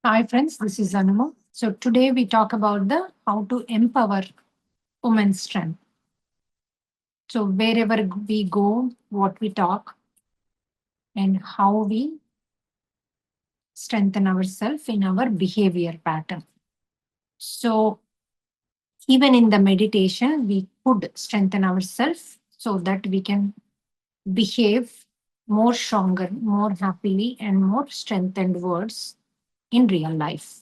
Hi friends, this is Anuma. So today we talk about the how to empower women's strength. So wherever we go, what we talk and how we strengthen ourselves in our behavior pattern. So even in the meditation, we could strengthen ourselves so that we can behave more stronger, more happily, and more strengthened words in real life.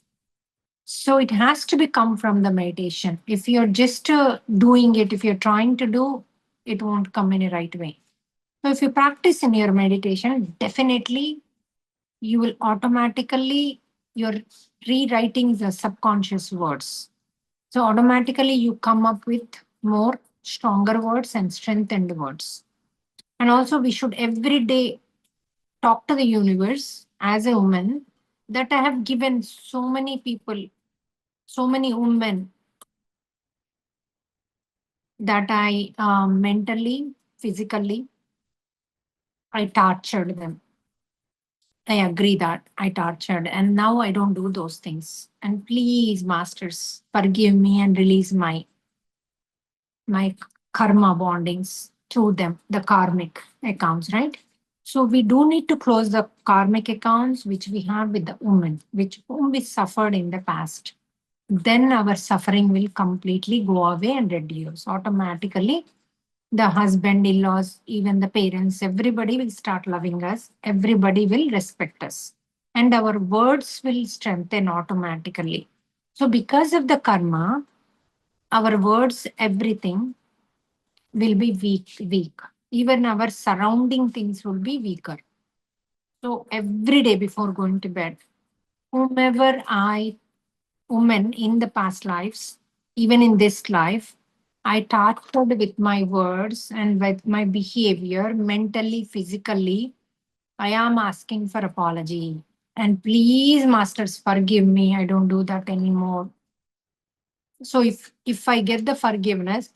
So it has to be come from the meditation. If you're just doing it, if you're trying to do, it won't come in a right way. So if you practice in your meditation, definitely you will automatically you're rewriting the subconscious words. So automatically you come up with more stronger words and strengthened words. And also we should every day talk to the universe as a woman that I have given so many people, so many women that I mentally, physically, I tortured them. I agree that I tortured, and now I don't do those things. And please, masters, forgive me and release my karma bondings to them, the karmic accounts, right? So we do need to close the karmic accounts which we have with the woman, which whom we suffered in the past. Then our suffering will completely go away and reduce automatically. The husband in laws, even the parents, everybody will start loving us, everybody will respect us, and our words will strengthen automatically. So, because of the karma, our words, everything will be weak. Even our surrounding things will be weaker. So, every day before going to bed, whomever woman in the past lives, even in this life, I tortured with my words and with my behavior, mentally, physically. I am asking for apology. And please, masters, forgive me. I don't do that anymore. So if I get the forgiveness,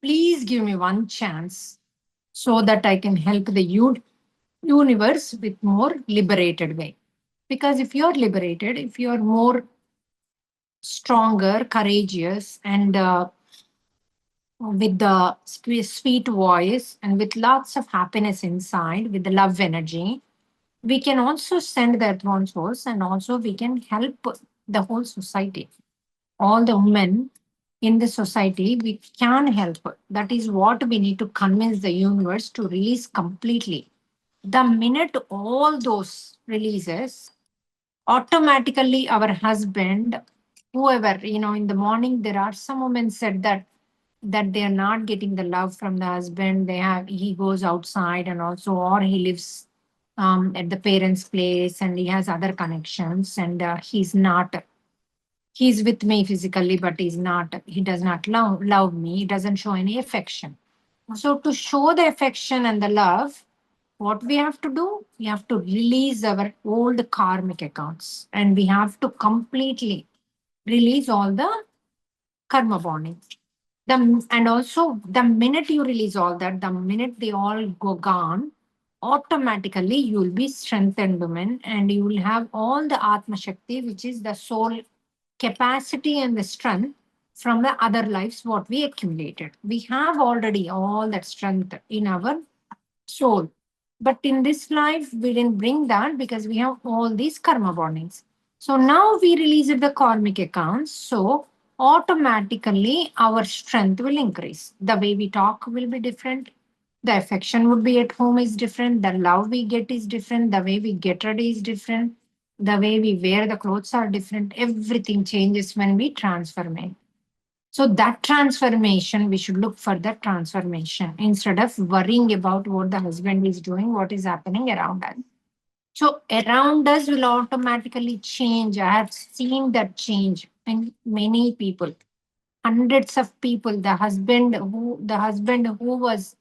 please give me one chance so that I can help the universe with more liberated way. Because if you're liberated, if you're more stronger, courageous, and with the sweet voice and with lots of happiness inside, with the love energy, we can also send the advances and also we can help the whole society. All the women in the society, we can help. That is what we need to convince the universe to release completely. The minute all those releases, automatically our husband, whoever, in the morning, there are some women said that they are not getting the love from the husband. He goes outside and also, or he lives at the parents' place and he has other connections and he's with me physically, but he does not love me. He doesn't show any affection. So to show the affection and the love, what we have to do, we have to release our old karmic accounts and we have to completely release all the karma bonding. And also, the minute you release all that, the minute they all go gone, automatically you will be strengthened woman and you will have all the Atma Shakti, which is the soul capacity and the strength from the other lives what we accumulated. We have already all that strength in our soul. But in this life, we didn't bring that because we have all these karma bondings. So now we release the karmic accounts. So automatically our strength will increase. The way we talk will be different. The affection would be at home is different. The love we get is different. The way we get ready is different. The way we wear the clothes are different. Everything changes when we transform. So that transformation, we should look for that transformation instead of worrying about what the husband is doing, what is happening around us. So around us will automatically change. I have seen that change in many people, hundreds of people. The husband who was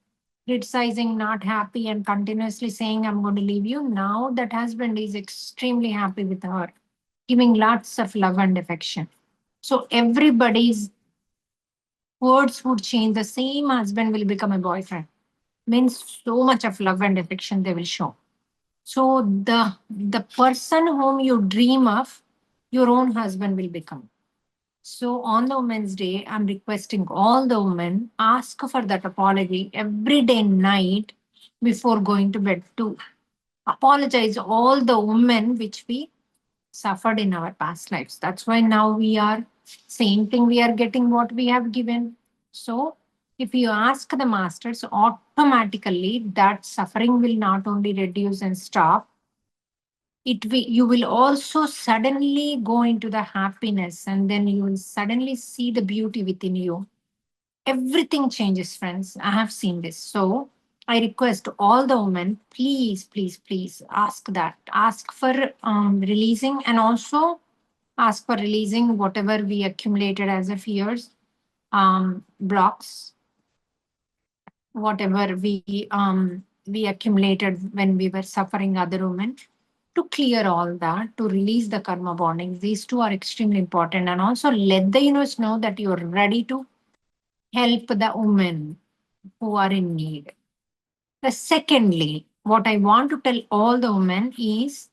criticizing, not happy, and continuously saying, "I'm going to leave you." Now that husband is extremely happy with her, giving lots of love and affection. So everybody's words would change. The same husband will become a boyfriend. Means so much of love and affection they will show. So the person whom you dream of, your own husband will become. So on the Women's Day, I'm requesting all the women ask for that apology every day night before going to bed to apologize all the women which we suffered in our past lives. That's why now we are same thing. We are getting what we have given. So if you ask the masters, automatically that suffering will not only reduce and stop, it will, you will also suddenly go into the happiness, and then you will suddenly see the beauty within you. Everything changes, friends. I have seen this. So I request all the women, please, please, please ask that. Ask for releasing, and also ask for releasing whatever we accumulated as a fears, blocks, whatever we accumulated when we were suffering other women, to clear all that, to release the karma bondings. These two are extremely important, and also let the universe know that you're ready to help the women who are in need. The secondly, what I want to tell all the women is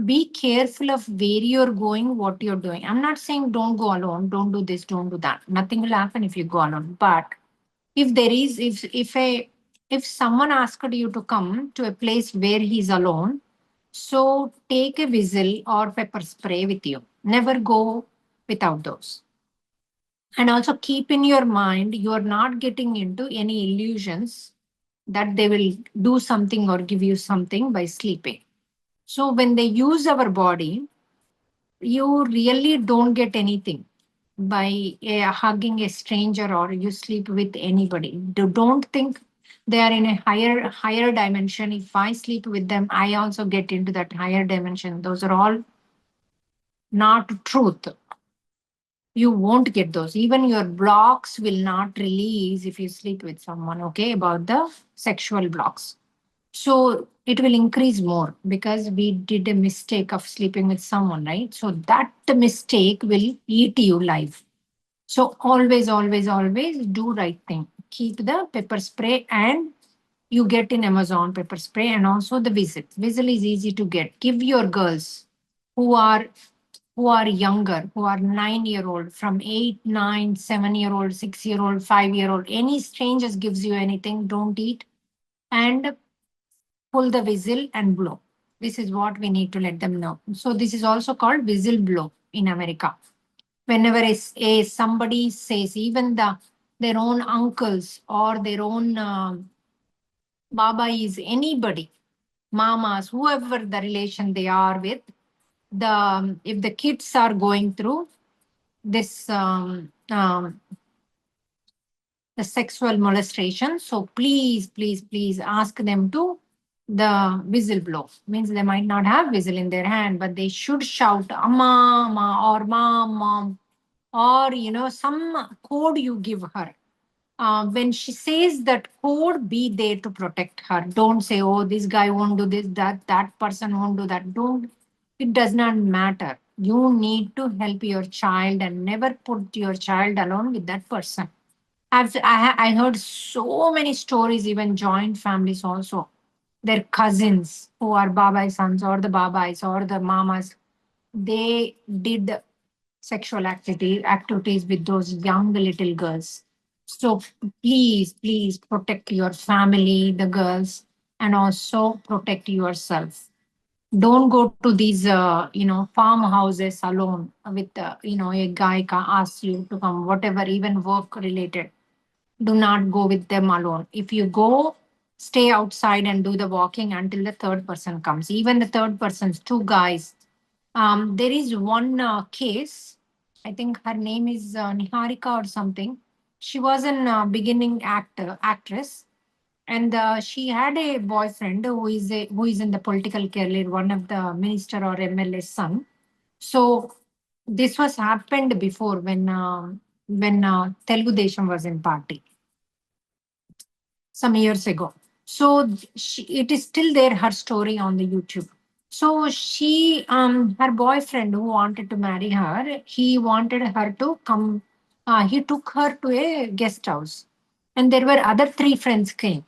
be careful of where you're going, what you're doing. I'm not saying don't go alone, don't do this, don't do that. Nothing will happen if you go alone. But if there is, if someone asked you to come to a place where he's alone, so take a whistle or pepper spray with you. Never go without those. And also keep in your mind, you are not getting into any illusions that they will do something or give you something by sleeping. So when they use our body, you really don't get anything by hugging a stranger or you sleep with anybody. Don't think they are in a higher dimension. If I sleep with them, I also get into that higher dimension. Those are all not truth. You won't get those. Even your blocks will not release if you sleep with someone, okay, about the sexual blocks. So it will increase more because we did a mistake of sleeping with someone, right? So that mistake will eat you life. So always, always, always do right thing. Keep the pepper spray, and you get in Amazon pepper spray, and also the whistle. Whistle is easy to get. Give your girls who are who are younger, who are 9 year old, from 8, 9, 7 year old, 6 year old, 5 year old. Any strangers gives you anything, don't eat, and pull the whistle and blow. This is what we need to let them know. So this is also called whistle blow in America. Whenever somebody says, even their own uncles or their own baba is anybody, mamas, whoever the relation they are with, if the kids are going through this the sexual molestation, so please, please, please ask them to the whistle blow. Means they might not have whistle in their hand, but they should shout "amma, ma" or "mom, mom," or some code you give her. When she says that code, be there to protect her. Don't say, "Oh, this guy won't do this, that person won't do that." Don't. It does not matter. You need to help your child and never put your child alone with that person. I heard so many stories, even joint families also. Their cousins who are Babai sons or the Babais or the mamas, they did sexual activities with those young little girls. So please, please protect your family, the girls, and also protect yourself. Don't go to these, farmhouses alone with, a guy asks you to come, whatever, even work related. Do not go with them alone. If you go, stay outside and do the walking until the third person comes. Even the third person's two guys. There is one case. I think her name is Niharika or something. She was an beginning actress, and she had a boyfriend who is in the political career, one of the minister or MLA's son. So this was happened before when Telugu Desam was in party some years ago. So it is still there, her story on the YouTube. So her boyfriend who wanted to marry her, he wanted her to come. He took her to a guest house, and there were other three friends came.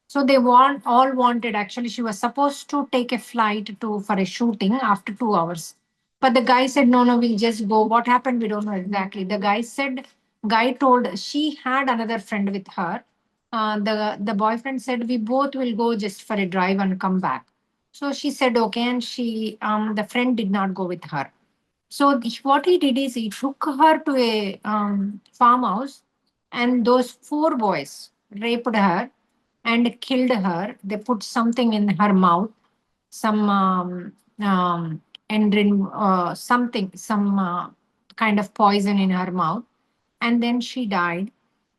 So they all wanted. Actually, she was supposed to take a flight for a shooting after 2 hours, But the guy said, no, no, we'll just go. What happened? We don't know exactly. The guy told she had another friend with her. The boyfriend said, we both will go just for a drive and come back. So she said, okay. And the friend did not go with her. So what he did is he took her to a farmhouse, and those four boys raped her and killed her. They put something in her mouth, some endrin, some kind of poison in her mouth, and then she died.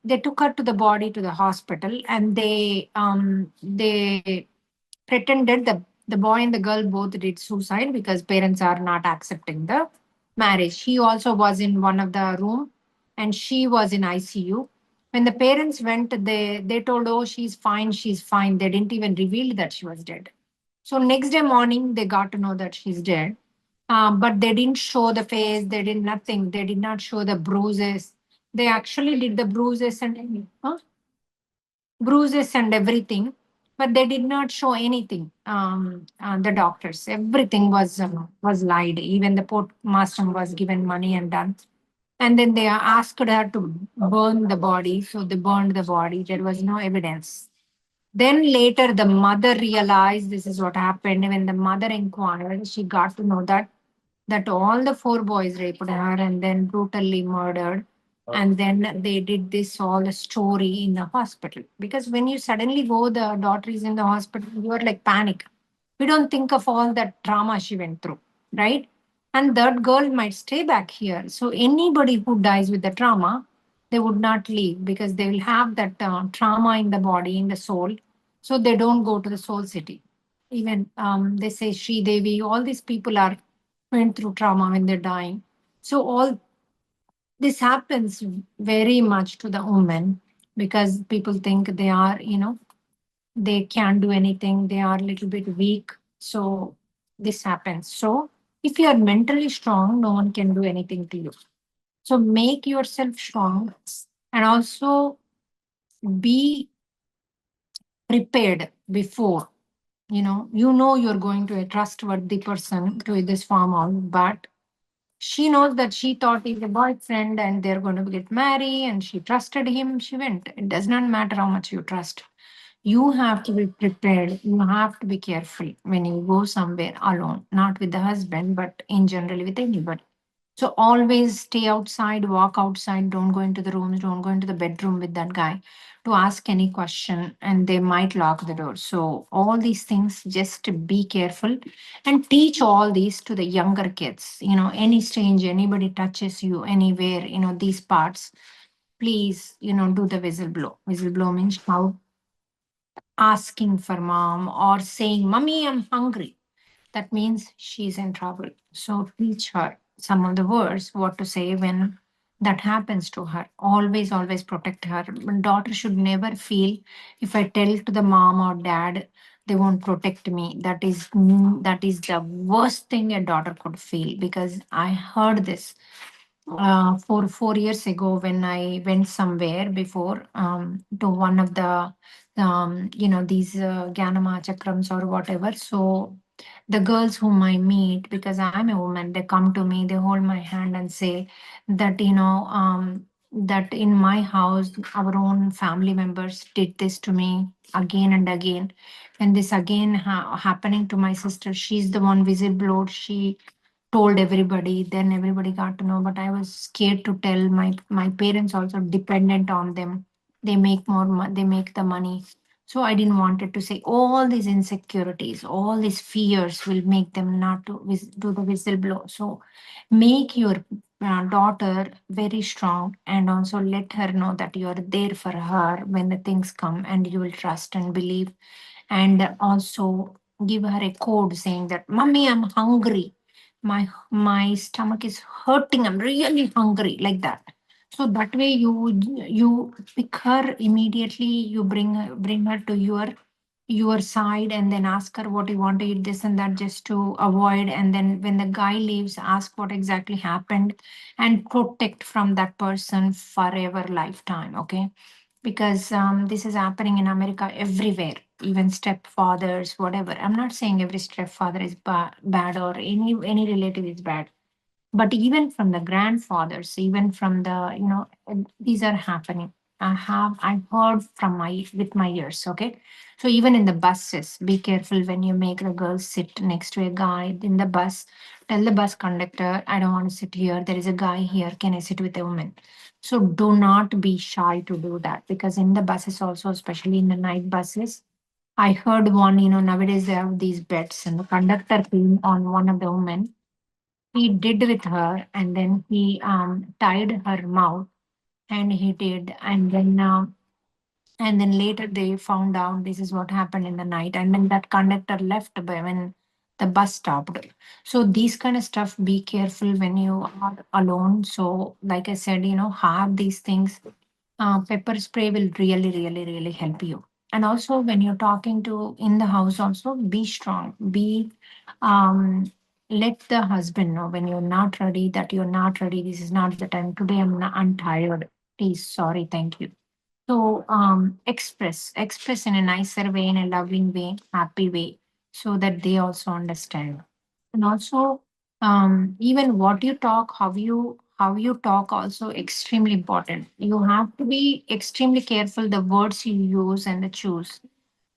They took her to the body to the hospital, and they pretended the boy and the girl both did suicide because parents are not accepting the marriage. He also was in one of the room, and she was in ICU. When the parents went, they told, oh, she's fine, she's fine. They didn't even reveal that she was dead. So next day morning, they got to know that she's dead. But they didn't show the face. They did nothing. They did not show the bruises. They actually did the bruises and everything, but they did not show anything. The doctors, everything was lied. Even the postmaster was given money and done. And then they asked her to burn the body, so they burned the body. There was no evidence. Then later, the mother realized this is what happened. When the mother inquired, she got to know that all the four boys raped her and then brutally murdered. And then they did this all story in the hospital. Because when you suddenly go, the daughter is in the hospital, you are like panic. We don't think of all that trauma she went through, right? And that girl might stay back here. So anybody who dies with the trauma, they would not leave because they will have that trauma in the body, in the soul. So they don't go to the soul city. Even they say Sri Devi, all these people are went through trauma when they're dying. So all this happens very much to the women because people think they are, they can't do anything. They are a little bit weak. So this happens. So if you are mentally strong, no one can do anything to you. So make yourself strong and also be prepared before. You know you're going to a trustworthy person to this farmhouse, but she knows that she thought he's a boyfriend and they're going to get married and she trusted him. She went. It does not matter how much you trust. You have to be prepared. You have to be careful when you go somewhere alone, not with the husband, but in general with anybody. So always stay outside, walk outside, don't go into the rooms, don't go into the bedroom with that guy to ask any question and they might lock the door. So all these things, just be careful and teach all these to the younger kids. Any strange, anybody touches you anywhere, these parts, please, do the whistle blow. Whistle blow means shout, asking for mom or saying, Mommy, I'm hungry. That means she's in trouble. So teach her some of the words, what to say when that happens to her. Always, always protect her. Daughter should never feel if I tell to the mom or dad, they won't protect me. That is the worst thing a daughter could feel because I heard this 4 years ago when I went somewhere before to one of the these Ganama chakrams or whatever. So the girls whom I meet, because I'm a woman, they come to me, they hold my hand and say that that in my house our own family members did this to me again and again, and this again happening to my sister. She's the one whistleblowed. She told everybody, then everybody got to know, but I was scared to tell. My parents also dependent on them. They make they make the money. So I didn't want it to say all these insecurities, all these fears will make them not to do the whistleblow. So make your daughter very strong and also let her know that you are there for her when the things come, and you will trust and believe, and also give her a code saying that, Mommy, I'm hungry. My stomach is hurting. I'm really hungry, like that. So that way you pick her immediately. You bring her to your side and then ask her what you want to eat, this and that, just to avoid. And then when the guy leaves, ask what exactly happened and protect from that person forever lifetime. Okay, because this is happening in America everywhere. even stepfathers, whatever. I'm not saying every stepfather is bad or any relative is bad, but even from the grandfathers, even from the, these are happening. I've heard from my with my ears. Okay, so even in the buses, be careful when you make the girls sit next to a guy in the bus. Tell the bus conductor, I don't want to sit here, there is a guy here, can I sit with a woman? So do not be shy to do that, because in the buses also, especially in the night buses, I heard one, nowadays they have these beds, and the conductor came on one of the women. He did with her, and then he tied her mouth, and he did, and then later they found out this is what happened in the night, and then that conductor left by when the bus stopped. So these kind of stuff, be careful when you are alone. So like I said, have these things. Pepper spray will really, really, really help you. And also when you're talking to in the house, also be strong. Um, Let the husband know when you're not ready, that you're not ready. This is not the time. Today I'm tired. Please, sorry, thank you. So express in a nicer way, in a loving way, happy way, so that they also understand. And also, even what you talk, how you talk, also extremely important. You have to be extremely careful the words you use and the choose.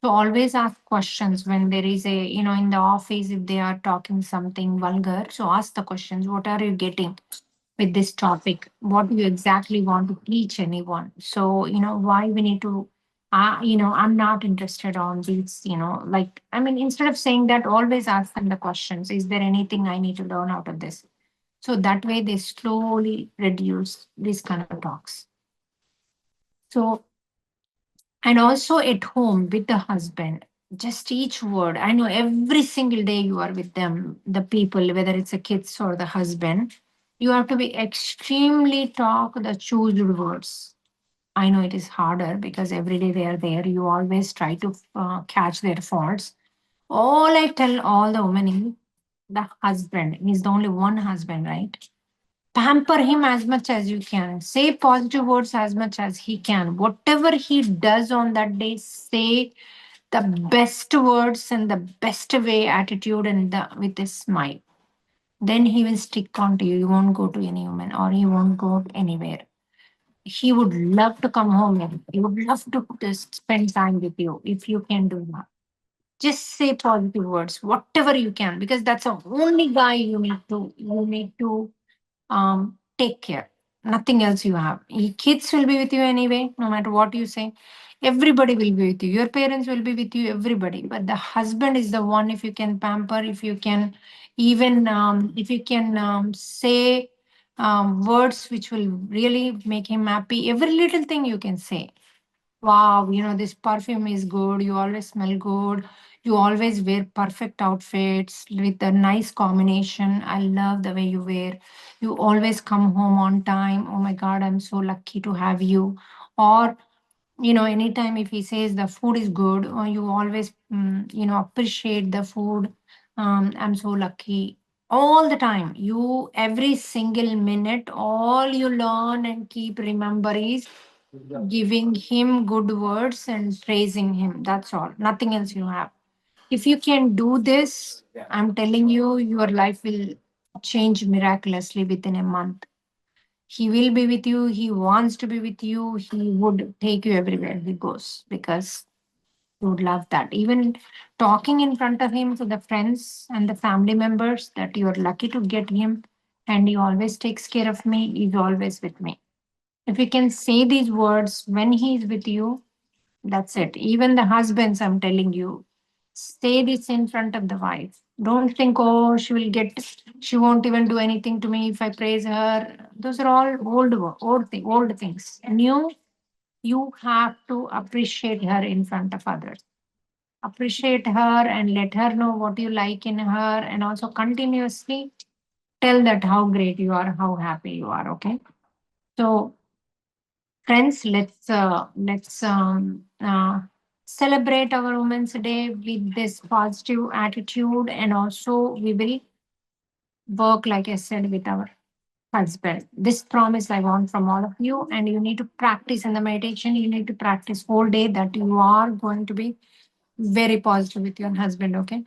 So always ask questions when there is a, in the office, if they are talking something vulgar. So ask the questions. What are you getting with this topic? What do you exactly want to teach anyone? So, why we need to, I'm not interested on these, like, I mean, instead of saying that, always ask them the questions. Is there anything I need to learn out of this? So that way they slowly reduce these kind of talks. So, and also at home with the husband, just each word. I know every single day you are with them, the people, whether it's the kids or the husband, you have to be extremely talk the chosen words. I know it is harder because every day they are there. You always try to catch their faults. All I tell all the women is the husband. He's the only one husband, right? Pamper him as much as you can. Say positive words as much as he can. Whatever he does on that day, say the best words and the best way attitude and with a smile. Then he will stick on to you. He won't go to any woman or he won't go anywhere. He would love to come home and he would love to just spend time with you if you can do that. Just say positive words, whatever you can, because that's the only guy you need to take care. Nothing else you have. Kids will be with you anyway, no matter what you say. Everybody will be with you. Your parents will be with you, everybody. But the husband is the one, if you can pamper, if you can even, if you can say words which will really make him happy, every little thing you can say. Wow, this perfume is good. You always smell good. You always wear perfect outfits with a nice combination. I love the way you wear. You always come home on time. Oh my God, I'm so lucky to have you. Or, anytime if he says the food is good, or you always, appreciate the food. I'm so lucky. All the time, every single minute, all you learn and keep remember is giving him good words and praising him. That's all. Nothing else you have. If you can do this, I'm telling you, your life will change miraculously within a month. He will be with you. He wants to be with you. He would take you everywhere he goes because you would love that. Even talking in front of him to the friends and the family members that you're lucky to get him and he always takes care of me, he's always with me. If you can say these words when he's with you, that's it. Even the husbands, I'm telling you, say this in front of the wife. Don't think, oh, she won't even do anything to me if I praise her. Those are all old things. New, you have to appreciate her in front of others. Appreciate her and let her know what you like in her, and also continuously tell that how great you are, how happy you are. Okay. So friends, let's celebrate our Women's Day with this positive attitude, and also we will work, like I said, with our husband. This promise I want from all of you, and you need to practice in the meditation. You need to practice whole day that you are going to be Very positive with your husband, okay?